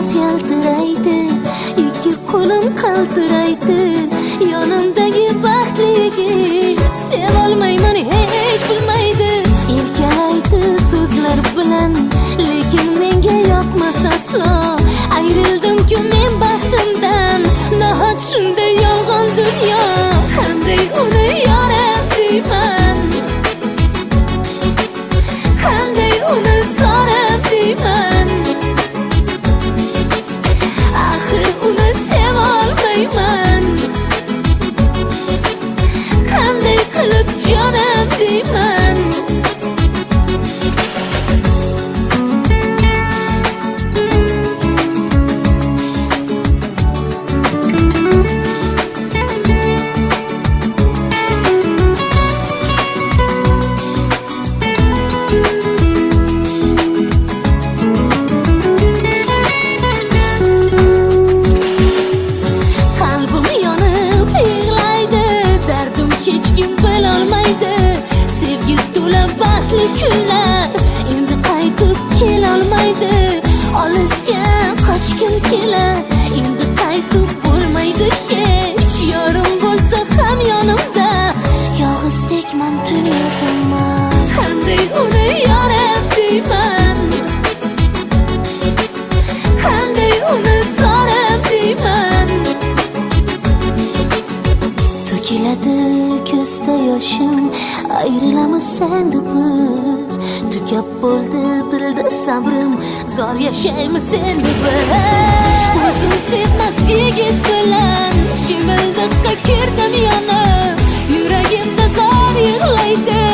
Yaltiraydi, ikki qo'lim qaltiraydi, yonimdagi baxtligin sevolmayman hech bilmaydi. Erkalaydi so'zlar bilan, lekin menga yoqmas aslo. Ayrildim-ku men baxtimdan, nahot shunday yolg'on dunyo. Qanday uni yoram deyman, qanday uni so'rab deyman. Qanday qilib jonim deyman. Kunlar endi qaytib kelolmaydi. Olisga qochgim kelar, endi qaytib bo'lmaydi hech. Yorim bo'lsa ham yonimda, yolg'izdekman dunyoda. Qanday uni yoram deyman, qanday uni so'rab deyman. To'kiladi ko'zda yoshim, ayrilamiz endi biz. Tugab bo'ldi dilda sabrim, zor yashaymiz endi biz. O'zim sevmas yigit bilan shimildiqqa kirdim yonib, yuragimda zor yig'laydi.